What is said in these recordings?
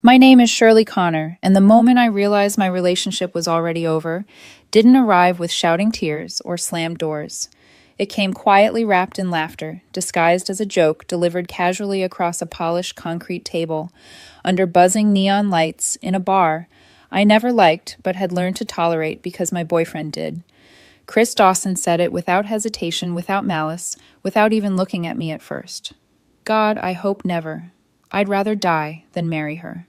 My name is Shirley Connor, and the moment I realized my relationship was already over didn't arrive with shouting tears or slammed doors. It came quietly wrapped in laughter, disguised as a joke delivered casually across a polished concrete table, under buzzing neon lights, in a bar I never liked but had learned to tolerate because my boyfriend did. Chris Dawson said it without hesitation, without malice, without even looking at me at first. God, I hope never. I'd rather die than marry her.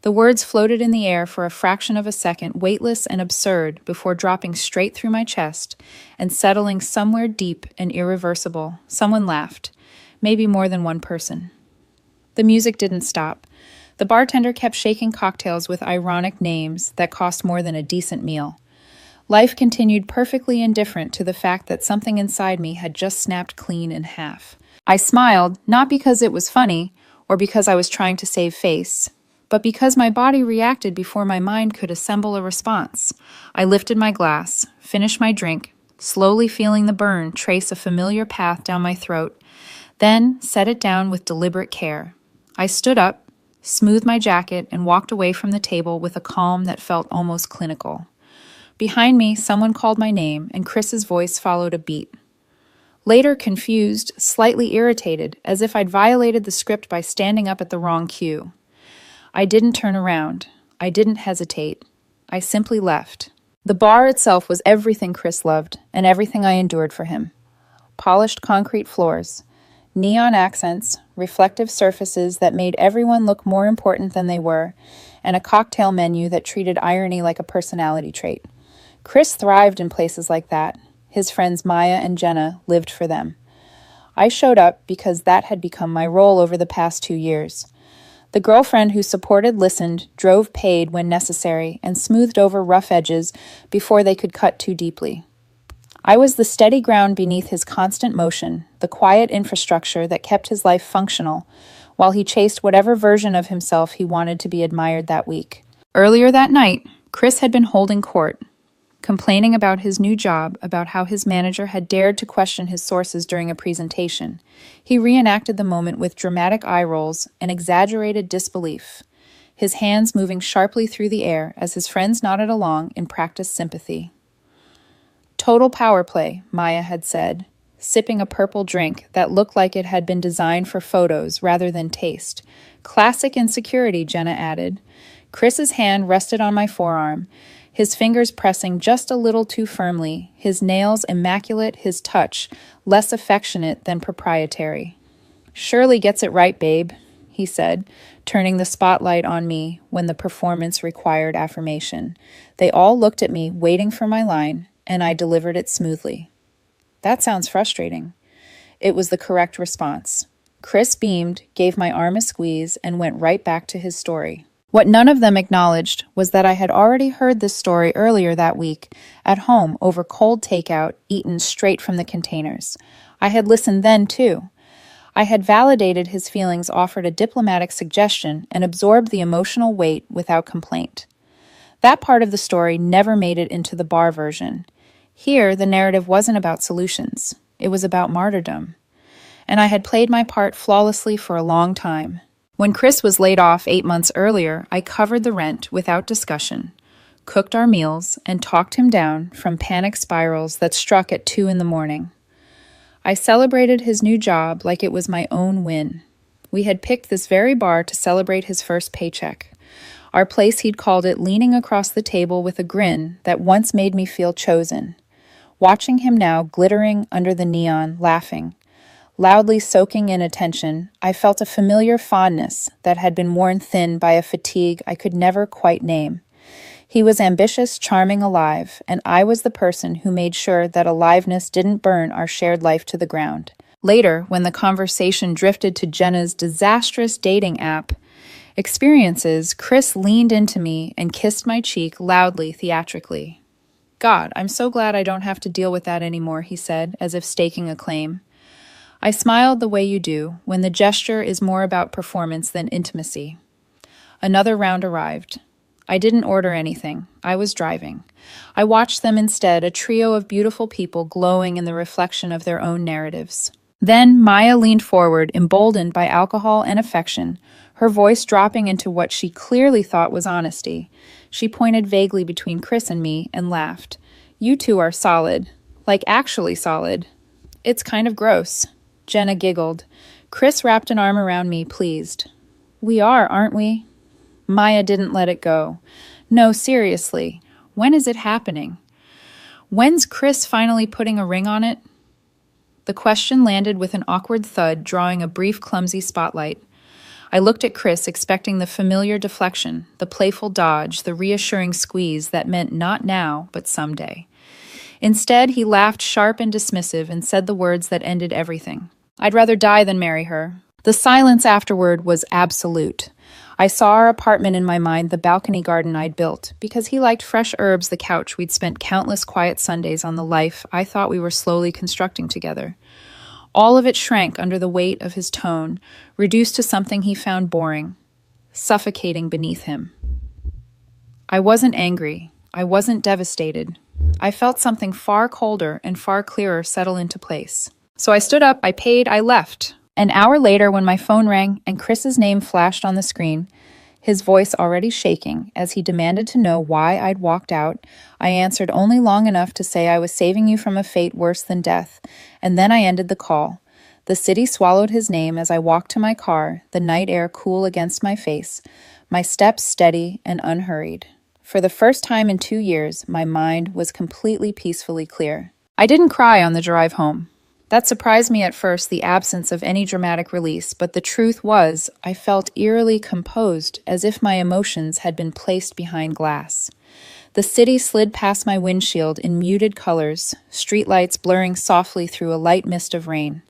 The words floated in the air for a fraction of a second, weightless and absurd, before dropping straight through my chest and settling somewhere deep and irreversible. Someone laughed, maybe more than one person. The music didn't stop. The bartender kept shaking cocktails with ironic names that cost more than a decent meal. Life continued perfectly indifferent to the fact that something inside me had just snapped clean in half. I smiled, not because it was funny or because I was trying to save face, but because my body reacted before my mind could assemble a response. I lifted my glass, finished my drink, slowly feeling the burn trace a familiar path down my throat, then set it down with deliberate care. I stood up, smoothed my jacket, and walked away from the table with a calm that felt almost clinical. Behind me, someone called my name, and Chris's voice followed a beat. Later, confused, slightly irritated, as if I'd violated the script by standing up at the wrong cue. I didn't turn around. I didn't hesitate. I simply left. The bar itself was everything Chris loved, and everything I endured for him. Polished concrete floors, neon accents, reflective surfaces that made everyone look more important than they were, and a cocktail menu that treated irony like a personality trait. Chris thrived in places like that. His friends Maya and Jenna lived for them. I showed up because that had become my role over the past 2 years. The girlfriend who supported, listened, drove, paid when necessary, and smoothed over rough edges before they could cut too deeply. I was the steady ground beneath his constant motion, the quiet infrastructure that kept his life functional, while he chased whatever version of himself he wanted to be admired that week. Earlier that night, Chris had been holding court, complaining about his new job, about how his manager had dared to question his sources during a presentation. He reenacted the moment with dramatic eye rolls and exaggerated disbelief, his hands moving sharply through the air as his friends nodded along in practiced sympathy. Total power play, Maya had said, sipping a purple drink that looked like it had been designed for photos rather than taste. Classic insecurity, Jenna added. Chris's hand rested on my forearm, his fingers pressing just a little too firmly, his nails immaculate, his touch less affectionate than proprietary. "Shirley gets it right, babe," he said, turning the spotlight on me when the performance required affirmation. They all looked at me, waiting for my line, and I delivered it smoothly. "That sounds frustrating." It was the correct response. Chris beamed, gave my arm a squeeze, and went right back to his story. What none of them acknowledged was that I had already heard this story earlier that week, at home over cold takeout eaten straight from the containers. I had listened then, too. I had validated his feelings, offered a diplomatic suggestion, and absorbed the emotional weight without complaint. That part of the story never made it into the bar version. Here, the narrative wasn't about solutions. It was about martyrdom. And I had played my part flawlessly for a long time. When Chris was laid off 8 months earlier, I covered the rent without discussion, cooked our meals, and talked him down from panic spirals that struck at 2 in the morning. I celebrated his new job like it was my own win. We had picked this very bar to celebrate his first paycheck. Our place, he'd called it, leaning across the table with a grin that once made me feel chosen. Watching him now, glittering under the neon, laughing, loudly soaking in attention, I felt a familiar fondness that had been worn thin by a fatigue I could never quite name. He was ambitious, charming, alive, and I was the person who made sure that aliveness didn't burn our shared life to the ground. Later, when the conversation drifted to Jenna's disastrous dating app experiences, Chris leaned into me and kissed my cheek loudly, theatrically. "God, I'm so glad I don't have to deal with that anymore," he said, as if staking a claim. I smiled the way you do, when the gesture is more about performance than intimacy. Another round arrived. I didn't order anything. I was driving. I watched them instead, a trio of beautiful people glowing in the reflection of their own narratives. Then Maya leaned forward, emboldened by alcohol and affection, her voice dropping into what she clearly thought was honesty. She pointed vaguely between Chris and me and laughed. "You two are solid. Like actually solid." "It's kind of gross." Jenna giggled. Chris wrapped an arm around me, pleased. "We are, aren't we?" Maya didn't let it go. "No, seriously. When is it happening? When's Chris finally putting a ring on it?" The question landed with an awkward thud, drawing a brief, clumsy spotlight. I looked at Chris, expecting the familiar deflection, the playful dodge, the reassuring squeeze that meant not now, but someday. Instead, he laughed sharp and dismissive and said the words that ended everything. "I'd rather die than marry her." The silence afterward was absolute. I saw our apartment in my mind, the balcony garden I'd built, because he liked fresh herbs, the couch we'd spent countless quiet Sundays on, the life I thought we were slowly constructing together. All of it shrank under the weight of his tone, reduced to something he found boring, suffocating beneath him. I wasn't angry. I wasn't devastated. I felt something far colder and far clearer settle into place. So I stood up, I paid, I left. An hour later, when my phone rang and Chris's name flashed on the screen, his voice already shaking as he demanded to know why I'd walked out, I answered only long enough to say I was saving you from a fate worse than death, and then I ended the call. The city swallowed his name as I walked to my car, the night air cool against my face, my steps steady and unhurried. For the first time in 2 years, my mind was completely peacefully clear. I didn't cry on the drive home. That surprised me at first, the absence of any dramatic release, but the truth was, I felt eerily composed, as if my emotions had been placed behind glass. The city slid past my windshield in muted colors, streetlights blurring softly through a light mist of rain.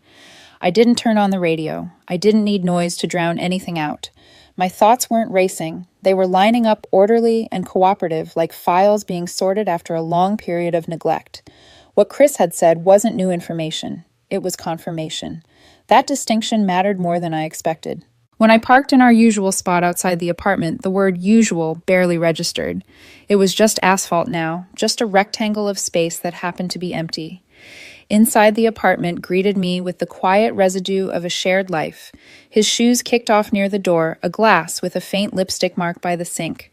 I didn't turn on the radio. I didn't need noise to drown anything out. My thoughts weren't racing. They were lining up orderly and cooperative, like files being sorted after a long period of neglect. What Chris had said wasn't new information. It was confirmation. That distinction mattered more than I expected. When I parked in our usual spot outside the apartment, the word usual barely registered. It was just asphalt now, just a rectangle of space that happened to be empty. Inside the apartment greeted me with the quiet residue of a shared life. His shoes kicked off near the door, a glass with a faint lipstick mark by the sink.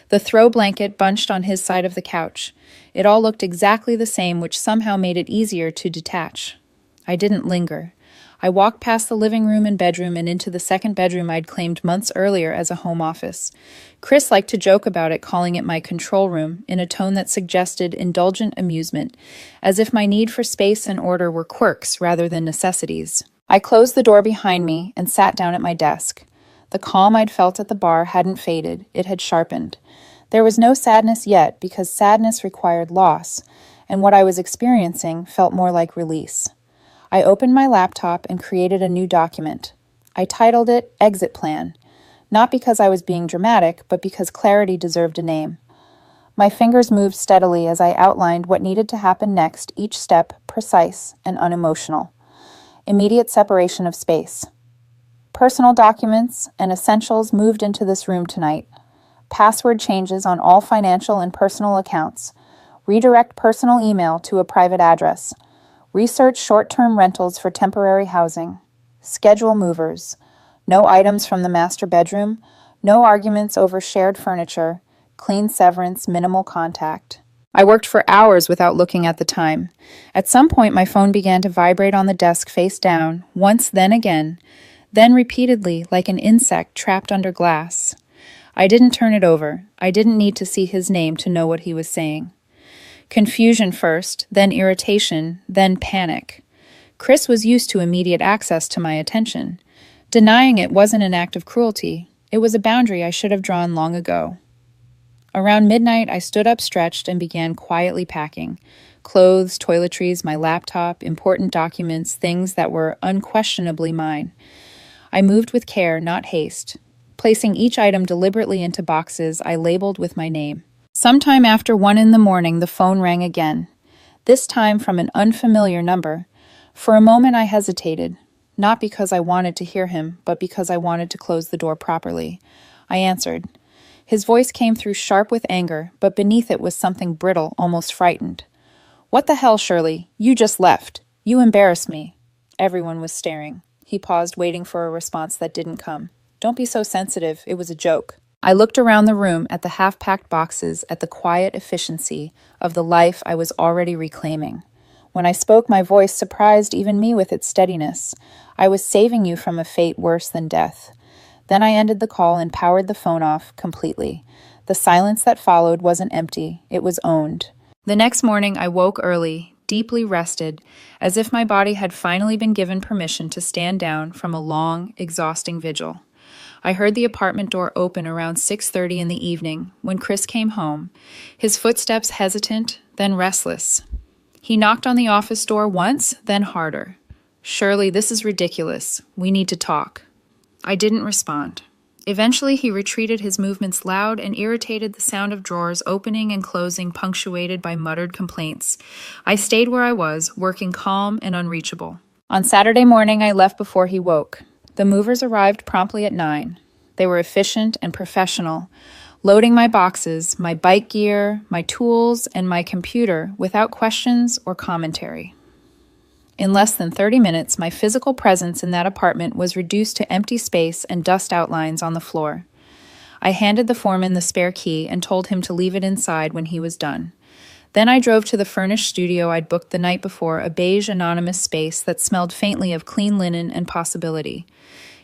The throw blanket bunched on his side of the couch. It all looked exactly the same, which somehow made it easier to detach. I didn't linger. I walked past the living room and bedroom and into the second bedroom I'd claimed months earlier as a home office. Chris liked to joke about it, calling it my control room, in a tone that suggested indulgent amusement, as if my need for space and order were quirks rather than necessities. I closed the door behind me and sat down at my desk. The calm I'd felt at the bar hadn't faded, it had sharpened. There was no sadness yet, because sadness required loss, and what I was experiencing felt more like release. I opened my laptop and created a new document. I titled it Exit Plan, not because I was being dramatic, but because clarity deserved a name. My fingers moved steadily as I outlined what needed to happen next, each step precise and unemotional. Immediate separation of space. Personal documents and essentials moved into this room tonight. Password changes on all financial and personal accounts. Redirect personal email to a private address. Research short-term rentals for temporary housing. Schedule movers. No items from the master bedroom. No arguments over shared furniture. Clean severance, minimal contact. I worked for hours without looking at the time. At some point, my phone began to vibrate on the desk face down, once, then again, then repeatedly like an insect trapped under glass. I didn't turn it over. I didn't need to see his name to know what he was saying. Confusion first, then irritation, then panic. Chris was used to immediate access to my attention. Denying it wasn't an act of cruelty. It was a boundary I should have drawn long ago. Around midnight, I stood up stretched and began quietly packing. Clothes, toiletries, my laptop, important documents, things that were unquestionably mine. I moved with care, not haste, placing each item deliberately into boxes I labeled with my name. Sometime after 1 a.m, the phone rang again, this time from an unfamiliar number. For a moment I hesitated, not because I wanted to hear him, but because I wanted to close the door properly. I answered. His voice came through sharp with anger, but beneath it was something brittle, almost frightened. "What the hell, Shirley? You just left. You embarrassed me." Everyone was staring. He paused, waiting for a response that didn't come. Don't be so sensitive. It was a joke. I looked around the room at the half-packed boxes, at the quiet efficiency of the life I was already reclaiming. When I spoke, my voice surprised even me with its steadiness. I was saving you from a fate worse than death. Then I ended the call and powered the phone off completely. The silence that followed wasn't empty, it was owned. The next morning, I woke early, deeply rested, as if my body had finally been given permission to stand down from a long, exhausting vigil. I heard the apartment door open around 6:30 in the evening when Chris came home, his footsteps hesitant, then restless. He knocked on the office door once, then harder. "Shirley, this is ridiculous. We need to talk." I didn't respond. Eventually, he retreated, his movements loud and irritated, the sound of drawers opening and closing punctuated by muttered complaints. I stayed where I was, working calm and unreachable. On Saturday morning, I left before he woke. The movers arrived promptly at 9. They were efficient and professional, loading my boxes, my bike gear, my tools, and my computer without questions or commentary. In less than 30 minutes, my physical presence in that apartment was reduced to empty space and dust outlines on the floor. I handed the foreman the spare key and told him to leave it inside when he was done. Then I drove to the furnished studio I'd booked the night before, a beige anonymous space that smelled faintly of clean linen and possibility.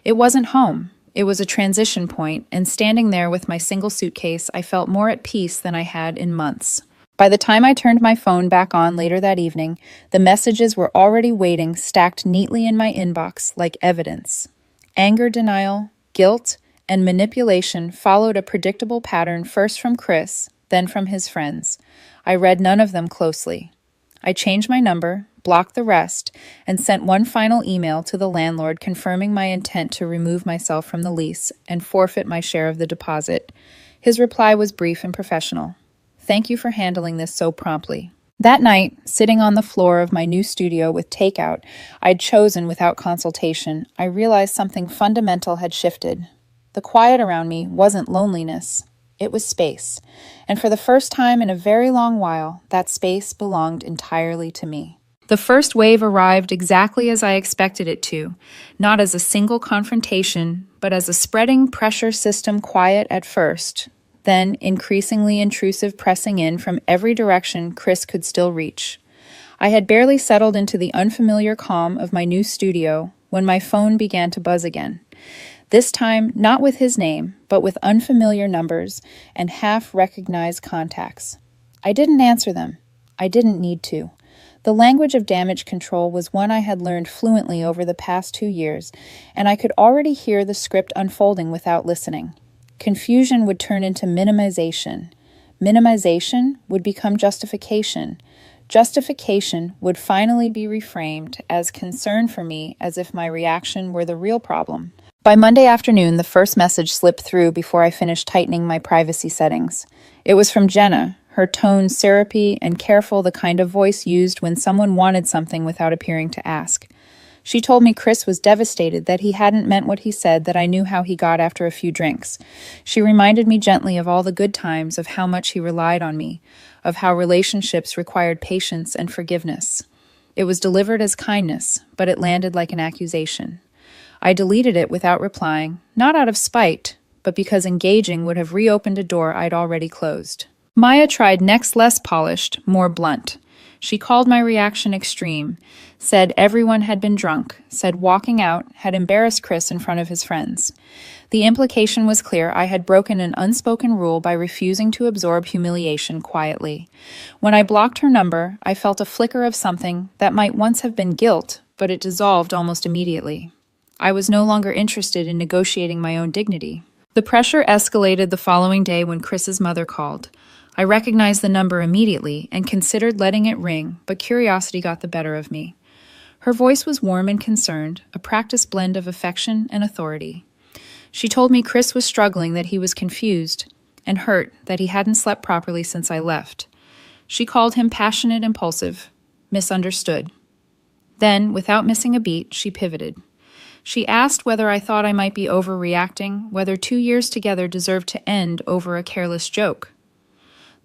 It wasn't home. It was a transition point, and standing there with my single suitcase, I felt more at peace than I had in months. By the time I turned my phone back on later that evening, the messages were already waiting, stacked neatly in my inbox like evidence. Anger, denial, guilt, and manipulation followed a predictable pattern, first from Chris, then from his friends. I read none of them closely. I changed my number, blocked the rest, and sent one final email to the landlord confirming my intent to remove myself from the lease and forfeit my share of the deposit. His reply was brief and professional. "Thank you for handling this so promptly." That night, sitting on the floor of my new studio with takeout I'd chosen without consultation, I realized something fundamental had shifted. The quiet around me wasn't loneliness. It was space. And for the first time in a very long while, that space belonged entirely to me. The first wave arrived exactly as I expected it to, not as a single confrontation, but as a spreading pressure system, quiet at first, then increasingly intrusive, pressing in from every direction Chris could still reach. I had barely settled into the unfamiliar calm of my new studio when my phone began to buzz again. This time, not with his name, but with unfamiliar numbers and half-recognized contacts. I didn't answer them. I didn't need to. The language of damage control was one I had learned fluently over the past 2 years, and I could already hear the script unfolding without listening. Confusion would turn into minimization. Minimization would become justification. Justification would finally be reframed as concern for me, as if my reaction were the real problem. By Monday afternoon, the first message slipped through before I finished tightening my privacy settings. It was from Jenna, her tone syrupy and careful, the kind of voice used when someone wanted something without appearing to ask. She told me Chris was devastated, that he hadn't meant what he said, that I knew how he got after a few drinks. She reminded me gently of all the good times, of how much he relied on me, of how relationships required patience and forgiveness. It was delivered as kindness, but it landed like an accusation. I deleted it without replying, not out of spite, but because engaging would have reopened a door I'd already closed. Maya tried next, less polished, more blunt. She called my reaction extreme, said everyone had been drunk, said walking out had embarrassed Chris in front of his friends. The implication was clear. I had broken an unspoken rule by refusing to absorb humiliation quietly. When I blocked her number, I felt a flicker of something that might once have been guilt, but it dissolved almost immediately. I was no longer interested in negotiating my own dignity. The pressure escalated the following day when Chris's mother called. I recognized the number immediately and considered letting it ring, but curiosity got the better of me. Her voice was warm and concerned, a practiced blend of affection and authority. She told me Chris was struggling, that he was confused and hurt, that he hadn't slept properly since I left. She called him passionate, impulsive, misunderstood. Then, without missing a beat, she pivoted. She asked whether I thought I might be overreacting, whether 2 years together deserved to end over a careless joke.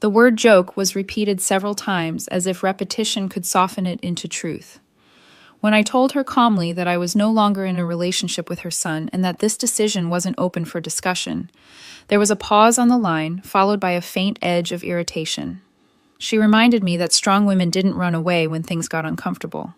The word joke was repeated several times, as if repetition could soften it into truth. When I told her calmly that I was no longer in a relationship with her son and that this decision wasn't open for discussion, there was a pause on the line, followed by a faint edge of irritation. She reminded me that strong women didn't run away when things got uncomfortable.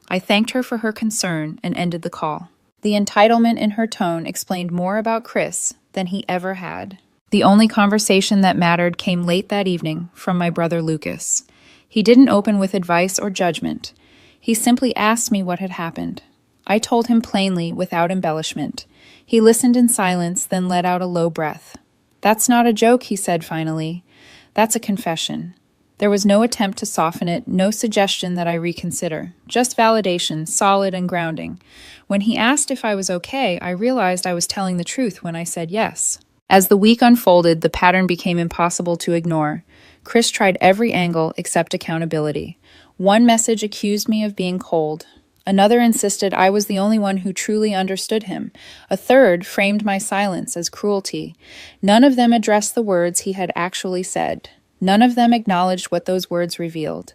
I thanked her for her concern and ended the call. The entitlement in her tone explained more about Chris than he ever had. The only conversation that mattered came late that evening from my brother Lucas. He didn't open with advice or judgment. He simply asked me what had happened. I told him plainly, without embellishment. He listened in silence, then let out a low breath. "That's not a joke," he said finally. "That's a confession." There was no attempt to soften it, no suggestion that I reconsider. Just validation, solid and grounding. When he asked if I was okay, I realized I was telling the truth when I said yes. As the week unfolded, the pattern became impossible to ignore. Chris tried every angle except accountability. One message accused me of being cold. Another insisted I was the only one who truly understood him. A third framed my silence as cruelty. None of them addressed the words he had actually said. None of them acknowledged what those words revealed.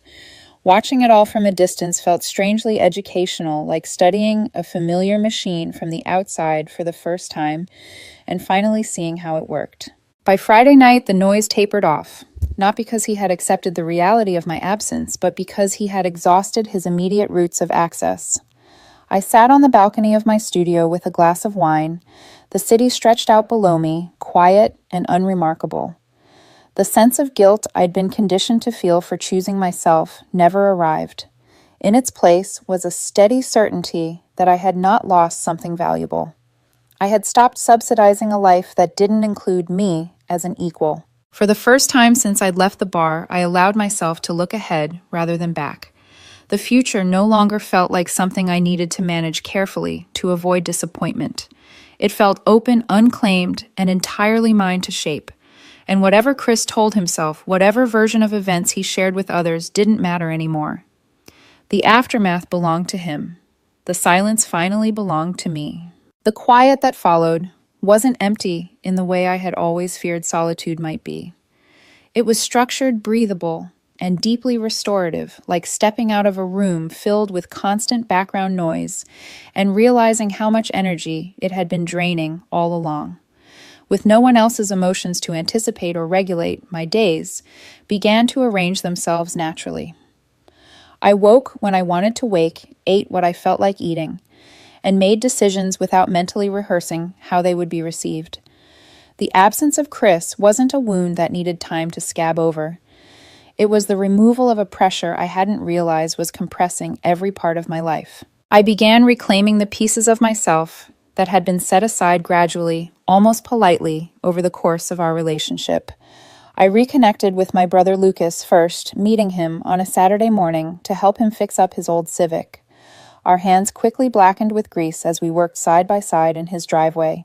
Watching it all from a distance felt strangely educational, like studying a familiar machine from the outside for the first time and finally seeing how it worked. By Friday night, the noise tapered off. Not because he had accepted the reality of my absence, but because he had exhausted his immediate routes of access. I sat on the balcony of my studio with a glass of wine. The city stretched out below me, quiet and unremarkable. The sense of guilt I'd been conditioned to feel for choosing myself never arrived. In its place was a steady certainty that I had not lost something valuable. I had stopped subsidizing a life that didn't include me as an equal. For the first time since I'd left the bar, I allowed myself to look ahead rather than back. The future no longer felt like something I needed to manage carefully to avoid disappointment. It felt open, unclaimed, and entirely mine to shape. And whatever Chris told himself, whatever version of events he shared with others, didn't matter anymore. The aftermath belonged to him. The silence finally belonged to me. The quiet that followed wasn't empty in the way I had always feared solitude might be. It was structured, breathable, and deeply restorative, like stepping out of a room filled with constant background noise and realizing how much energy it had been draining all along. With no one else's emotions to anticipate or regulate, my days began to arrange themselves naturally. I woke when I wanted to wake, ate what I felt like eating, and made decisions without mentally rehearsing how they would be received. The absence of Chris wasn't a wound that needed time to scab over. It was the removal of a pressure I hadn't realized was compressing every part of my life. I began reclaiming the pieces of myself that had been set aside gradually, almost politely, over the course of our relationship. I reconnected with my brother Lucas first, meeting him on a Saturday morning to help him fix up his old Civic. Our hands quickly blackened with grease as we worked side by side in his driveway.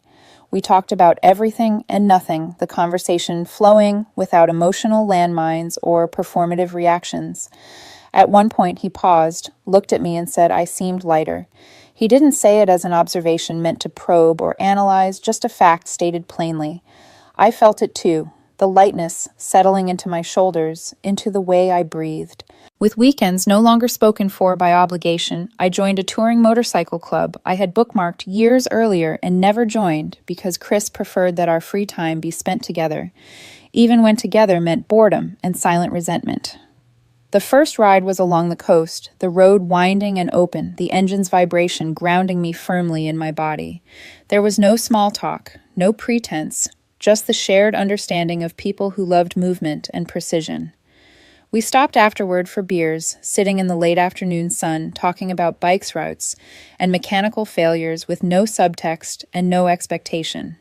We talked about everything and nothing, the conversation flowing without emotional landmines or performative reactions. At one point he paused, looked at me and said I seemed lighter. He didn't say it as an observation meant to probe or analyze, just a fact stated plainly. I felt it too, the lightness settling into my shoulders, into the way I breathed. With weekends no longer spoken for by obligation, I joined a touring motorcycle club I had bookmarked years earlier and never joined because Chris preferred that our free time be spent together, even when together meant boredom and silent resentment. The first ride was along the coast, the road winding and open, the engine's vibration grounding me firmly in my body. There was no small talk, no pretense, just the shared understanding of people who loved movement and precision. We stopped afterward for beers, sitting in the late afternoon sun, talking about bikes routes and mechanical failures with no subtext and no expectation.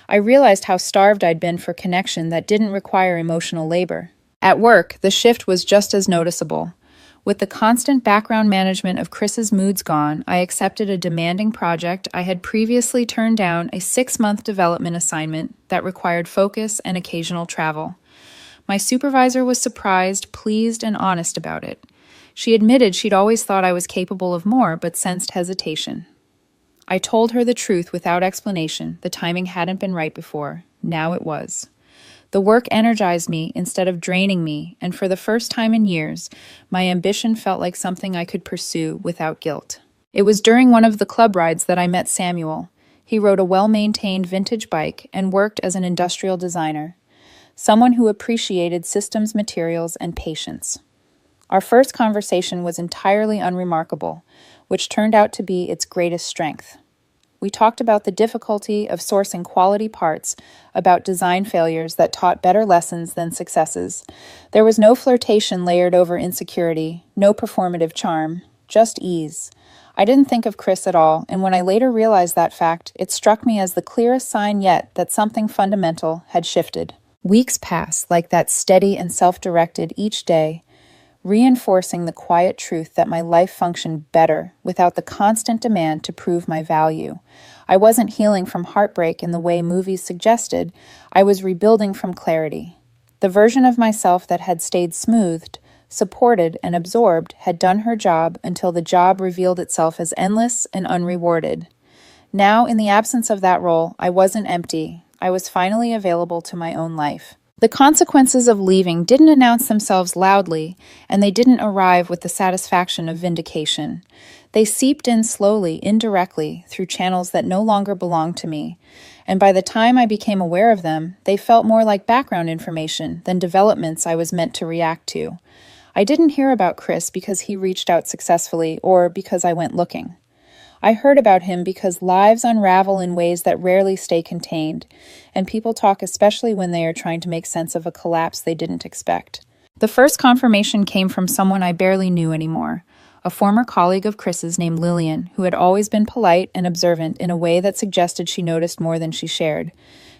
I realized how starved I'd been for connection that didn't require emotional labor. At work, the shift was just as noticeable. With the constant background management of Chris's moods gone, I accepted a demanding project I had previously turned down, a 6-month development assignment that required focus and occasional travel. My supervisor was surprised, pleased, and honest about it. She admitted she'd always thought I was capable of more, but sensed hesitation. I told her the truth without explanation. The timing hadn't been right before. Now it was. The work energized me instead of draining me, and for the first time in years, my ambition felt like something I could pursue without guilt. It was during one of the club rides that I met Samuel. He rode a well-maintained vintage bike and worked as an industrial designer, someone who appreciated systems, materials, and patience. Our first conversation was entirely unremarkable, which turned out to be its greatest strength. We talked about the difficulty of sourcing quality parts, about design failures that taught better lessons than successes. There was no flirtation layered over insecurity, no performative charm, just ease. I didn't think of Chris at all, and when I later realized that fact, it struck me as the clearest sign yet that something fundamental had shifted. Weeks passed like that, steady and self-directed each day, reinforcing the quiet truth that my life functioned better without the constant demand to prove my value. I wasn't healing from heartbreak in the way movies suggested. I was rebuilding from clarity. The version of myself that had stayed smoothed, supported, and absorbed had done her job until the job revealed itself as endless and unrewarded. Now, in the absence of that role, I wasn't empty. I was finally available to my own life. The consequences of leaving didn't announce themselves loudly, and they didn't arrive with the satisfaction of vindication. They seeped in slowly, indirectly, through channels that no longer belonged to me, and by the time I became aware of them, they felt more like background information than developments I was meant to react to. I didn't hear about Chris because he reached out successfully or because I went looking. I heard about him because lives unravel in ways that rarely stay contained, and people talk especially when they are trying to make sense of a collapse they didn't expect. The first confirmation came from someone I barely knew anymore, a former colleague of Chris's named Lillian, who had always been polite and observant in a way that suggested she noticed more than she shared.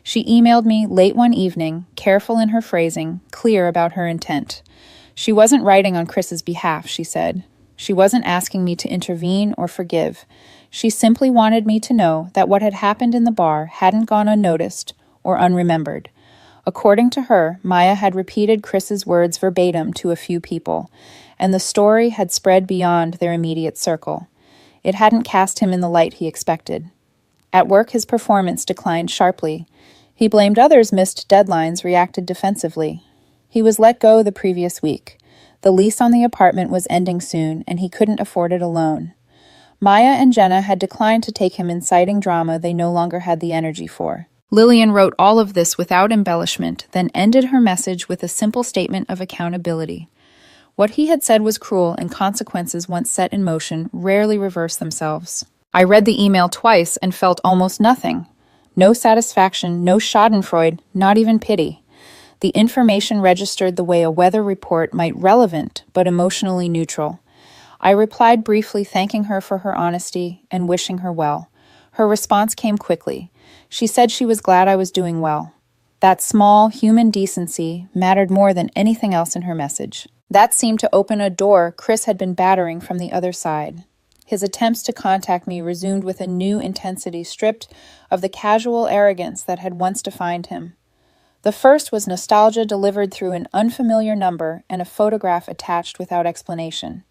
She emailed me late one evening, careful in her phrasing, clear about her intent. She wasn't writing on Chris's behalf, she said. She wasn't asking me to intervene or forgive. She simply wanted me to know that what had happened in the bar hadn't gone unnoticed or unremembered. According to her, Maya had repeated Chris's words verbatim to a few people, and the story had spread beyond their immediate circle. It hadn't cast him in the light he expected. At work, his performance declined sharply. He blamed others' missed deadlines, reacted defensively. He was let go the previous week. The lease on the apartment was ending soon, and he couldn't afford it alone. Maya and Jenna had declined to take him inciting drama they no longer had the energy for. Lillian wrote all of this without embellishment, then ended her message with a simple statement of accountability. What he had said was cruel, and consequences once set in motion rarely reverse themselves. I read the email twice and felt almost nothing. No satisfaction, no schadenfreude, not even pity. The information registered the way a weather report might relevant, but emotionally neutral. I replied briefly, thanking her for her honesty and wishing her well. Her response came quickly. She said she was glad I was doing well. That small, human decency mattered more than anything else in her message. That seemed to open a door Chris had been battering from the other side. His attempts to contact me resumed with a new intensity, stripped of the casual arrogance that had once defined him. The first was nostalgia delivered through an unfamiliar number and a photograph attached without explanation.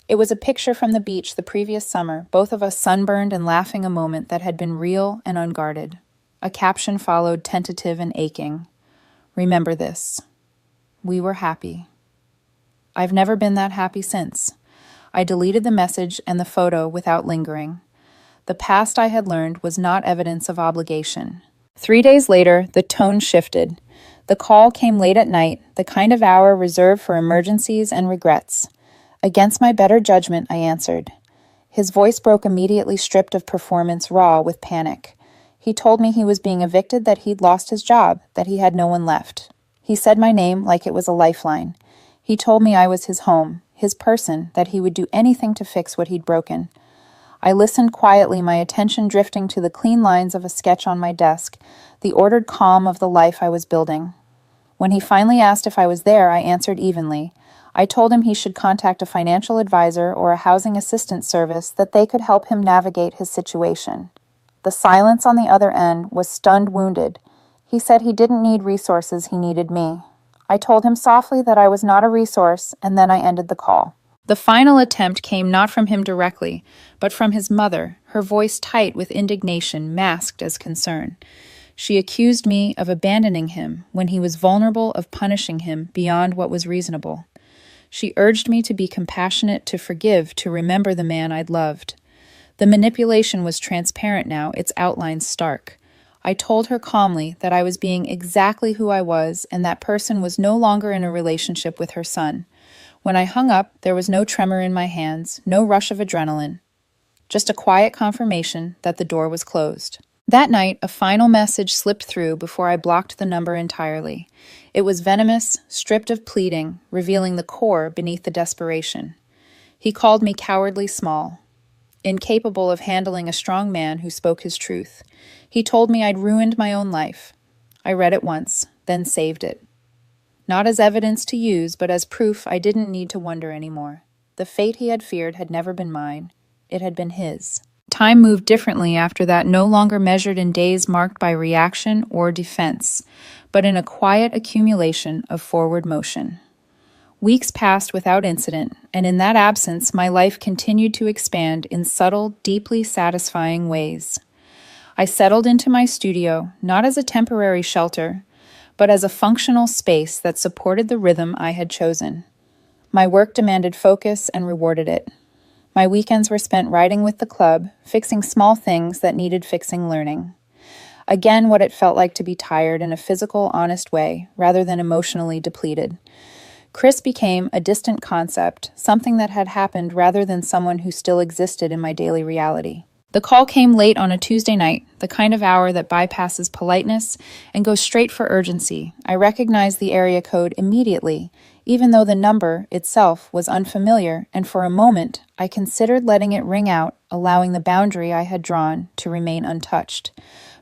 It was a picture from the beach the previous summer, both of us sunburned and laughing a moment that had been real and unguarded. A caption followed, tentative and aching. Remember this. We were happy. I've never been that happy since. I deleted the message and the photo without lingering. The past, I had learned, was not evidence of obligation. 3 days later, the tone shifted. The call came late at night, the kind of hour reserved for emergencies and regrets. Against my better judgment, I answered. His voice broke immediately, stripped of performance, raw with panic. He told me he was being evicted, that he'd lost his job, that he had no one left. He said my name like it was a lifeline. He told me I was his home, his person, that he would do anything to fix what he'd broken. I listened quietly, my attention drifting to the clean lines of a sketch on my desk, the ordered calm of the life I was building. When he finally asked if I was there, I answered evenly. I told him he should contact a financial advisor or a housing assistance service, that they could help him navigate his situation. The silence on the other end was stunned, wounded. He said he didn't need resources, he needed me. I told him softly that I was not a resource, and then I ended the call. The final attempt came not from him directly, but from his mother, her voice tight with indignation, masked as concern. She accused me of abandoning him when he was vulnerable, of punishing him beyond what was reasonable. She urged me to be compassionate, to forgive, to remember the man I'd loved. The manipulation was transparent now, its outlines stark. I told her calmly that I was being exactly who I was, and that person was no longer in a relationship with her son. When I hung up, there was no tremor in my hands, no rush of adrenaline, just a quiet confirmation that the door was closed. That night, a final message slipped through before I blocked the number entirely. It was venomous, stripped of pleading, revealing the core beneath the desperation. He called me cowardly small, incapable of handling a strong man who spoke his truth. He told me I'd ruined my own life. I read it once, then saved it. Not as evidence to use, but as proof I didn't need to wonder anymore. The fate he had feared had never been mine. It had been his. Time moved differently after that, no longer measured in days marked by reaction or defense, but in a quiet accumulation of forward motion. Weeks passed without incident, and in that absence, my life continued to expand in subtle, deeply satisfying ways. I settled into my studio, not as a temporary shelter, but as a functional space that supported the rhythm I had chosen. My work demanded focus and rewarded it. My weekends were spent writing with the club, fixing small things that needed fixing, learning. Again, what it felt like to be tired in a physical, honest way, rather than emotionally depleted. Chris became a distant concept, something that had happened rather than someone who still existed in my daily reality. The call came late on a Tuesday night, the kind of hour that bypasses politeness and goes straight for urgency. I recognized the area code immediately, even though the number itself was unfamiliar, and for a moment I considered letting it ring out, allowing the boundary I had drawn to remain untouched.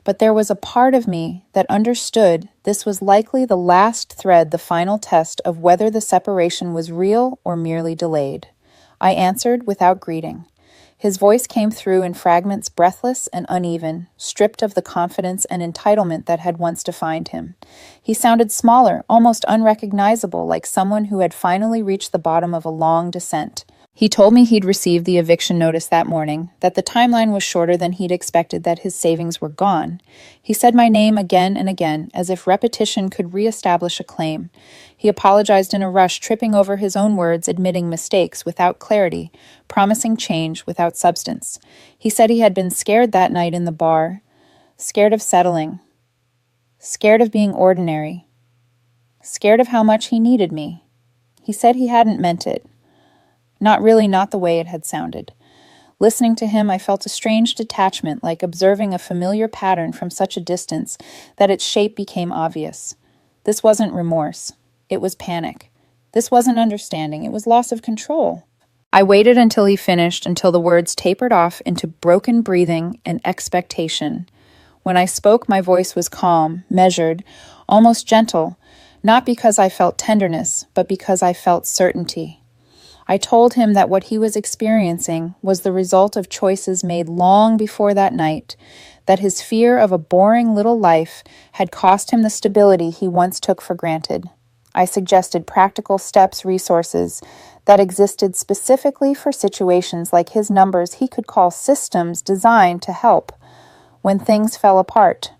But there was a part of me that understood this was likely the last thread, the final test of whether the separation was real or merely delayed. I answered without greeting. His voice came through in fragments, breathless and uneven, stripped of the confidence and entitlement that had once defined him. He sounded smaller, almost unrecognizable, like someone who had finally reached the bottom of a long descent. He told me he'd received the eviction notice that morning, that the timeline was shorter than he'd expected, that his savings were gone. He said my name again and again, as if repetition could reestablish a claim. He apologized in a rush, tripping over his own words, admitting mistakes without clarity, promising change without substance. He said he had been scared that night in the bar, scared of settling, scared of being ordinary, scared of how much he needed me. He said he hadn't meant it. Not the way it had sounded. Listening to him, I felt a strange detachment, like observing a familiar pattern from such a distance that its shape became obvious. This wasn't remorse. It was panic. This wasn't understanding. It was loss of control. I waited until he finished, until the words tapered off into broken breathing and expectation. When I spoke, my voice was calm, measured, almost gentle, not because I felt tenderness, but because I felt certainty. I told him that what he was experiencing was the result of choices made long before that night, that his fear of a boring little life had cost him the stability he once took for granted. I suggested practical steps, resources that existed specifically for situations like his numbers he could call systems designed to help when things fell apart.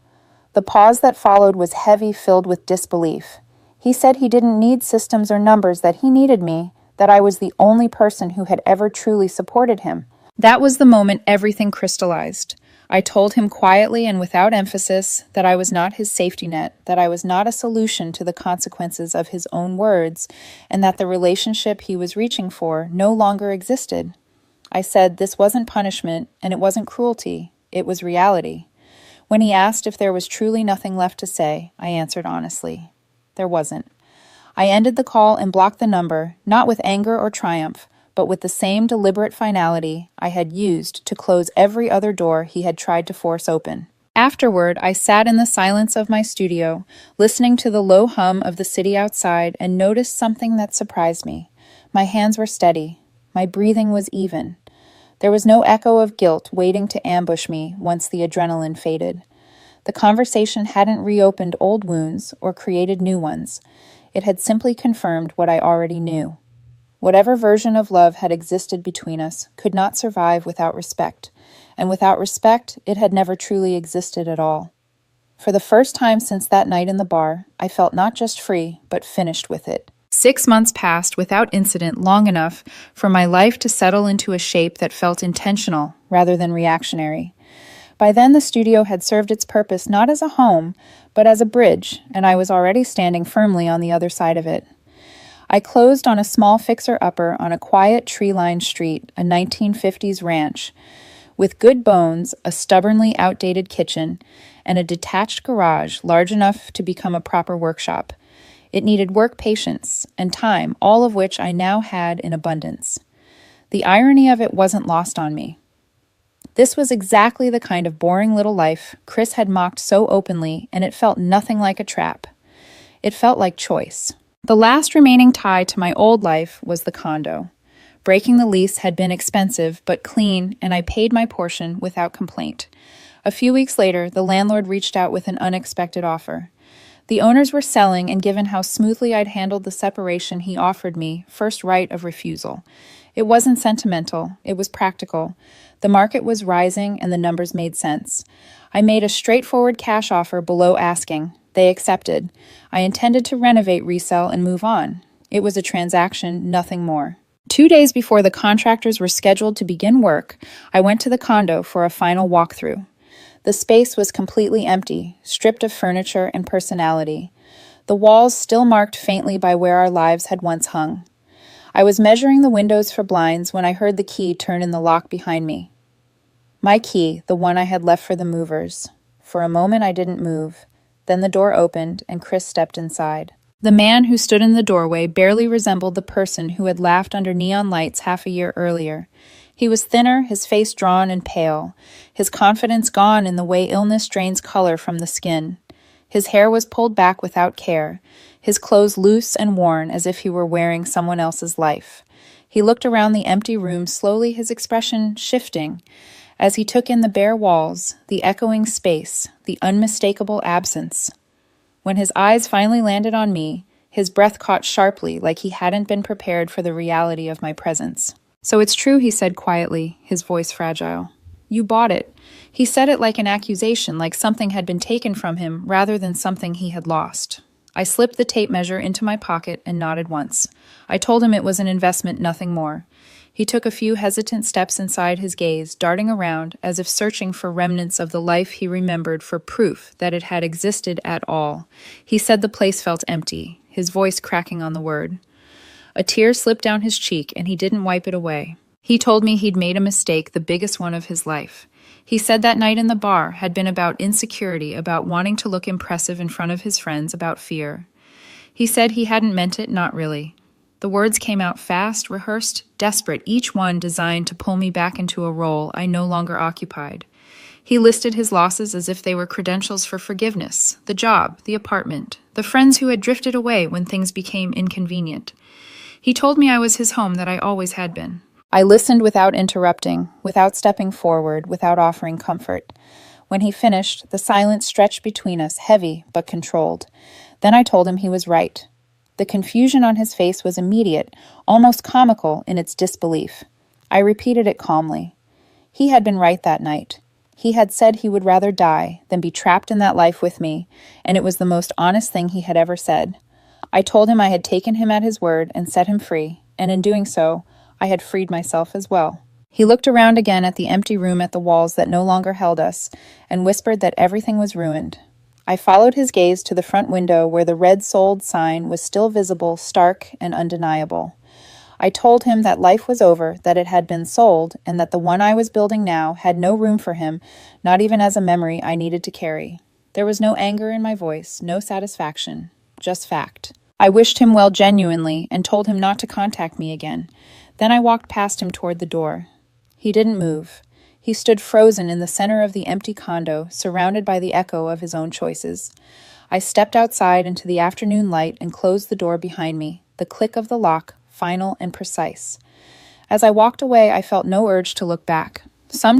The pause that followed was heavy, filled with disbelief. He said he didn't need systems or numbers, that he needed me, that I was the only person who had ever truly supported him. That was the moment everything crystallized. I told him quietly and without emphasis that I was not his safety net, that I was not a solution to the consequences of his own words, and that the relationship he was reaching for no longer existed. I said this wasn't punishment and it wasn't cruelty, it was reality. When he asked if there was truly nothing left to say, I answered honestly. There wasn't. I ended the call and blocked the number, not with anger or triumph, but with the same deliberate finality I had used to close every other door he had tried to force open. Afterward, I sat in the silence of my studio, listening to the low hum of the city outside, and noticed something that surprised me. My hands were steady. My breathing was even. There was no echo of guilt waiting to ambush me once the adrenaline faded. The conversation hadn't reopened old wounds or created new ones. It had simply confirmed what I already knew. Whatever version of love had existed between us could not survive without respect, and without respect, it had never truly existed at all. For the first time since that night in the bar, I felt not just free, but finished with it. 6 months passed without incident, long enough for my life to settle into a shape that felt intentional rather than reactionary. By then, the studio had served its purpose not as a home, but as a bridge, and I was already standing firmly on the other side of it. I closed on a small fixer-upper on a quiet tree-lined street, a 1950s ranch, with good bones, a stubbornly outdated kitchen, and a detached garage large enough to become a proper workshop. It needed work patience and time, all of which I now had in abundance. The irony of it wasn't lost on me. This was exactly the kind of boring little life Chris had mocked so openly, and it felt nothing like a trap. It felt like choice. The last remaining tie to my old life was the condo. Breaking the lease had been expensive but clean, and I paid my portion without complaint. A few weeks later, the landlord reached out with an unexpected offer. The owners were selling, and given how smoothly I'd handled the separation, he offered me first right of refusal. It wasn't sentimental, it was practical. The market was rising, and the numbers made sense. I made a straightforward cash offer below asking. They accepted. I intended to renovate, resell, and move on. It was a transaction, nothing more. 2 days before the contractors were scheduled to begin work, I went to the condo for a final walkthrough. The space was completely empty, stripped of furniture and personality. The walls still marked faintly by where our lives had once hung. I was measuring the windows for blinds when I heard the key turn in the lock behind me. My key, the one I had left for the movers. For a moment I didn't move. Then the door opened and Chris stepped inside. The man who stood in the doorway barely resembled the person who had laughed under neon lights half a year earlier. He was thinner, his face drawn and pale, his confidence gone in the way illness drains color from the skin. His hair was pulled back without care, his clothes loose and worn as if he were wearing someone else's life. He looked around the empty room, slowly his expression shifting, as he took in the bare walls, the echoing space, the unmistakable absence. When his eyes finally landed on me, his breath caught sharply like he hadn't been prepared for the reality of my presence. "So it's true," he said quietly, his voice fragile. "You bought it." He said it like an accusation, like something had been taken from him rather than something he had lost. I slipped the tape measure into my pocket and nodded once. I told him it was an investment, nothing more. He took a few hesitant steps inside, his gaze darting around as if searching for remnants of the life he remembered, for proof that it had existed at all. He said the place felt empty, his voice cracking on the word. A tear slipped down his cheek, and he didn't wipe it away. He told me he'd made a mistake, the biggest one of his life. He said that night in the bar had been about insecurity, about wanting to look impressive in front of his friends, about fear. He said he hadn't meant it, not really. The words came out fast, rehearsed, desperate, each one designed to pull me back into a role I no longer occupied. He listed his losses as if they were credentials for forgiveness: the job, the apartment, the friends who had drifted away when things became inconvenient. He told me I was his home, that I always had been. I listened without interrupting, without stepping forward, without offering comfort. When he finished, the silence stretched between us, heavy but controlled. Then I told him he was right. The confusion on his face was immediate, almost comical in its disbelief. I repeated it calmly. He had been right that night. He had said he would rather die than be trapped in that life with me, and it was the most honest thing he had ever said. I told him I had taken him at his word and set him free, and in doing so, I had freed myself as well. He looked around again at the empty room, at the walls that no longer held us, and whispered that everything was ruined. I followed his gaze to the front window where the red sold sign was still visible, stark and undeniable. I told him that life was over, that it had been sold, and that the one I was building now had no room for him, not even as a memory I needed to carry. There was no anger in my voice, no satisfaction, just fact. I wished him well genuinely and told him not to contact me again. Then I walked past him toward the door. He didn't move. He stood frozen in the center of the empty condo, surrounded by the echo of his own choices. I stepped outside into the afternoon light and closed the door behind me, the click of the lock, final and precise. As I walked away, I felt no urge to look back. Some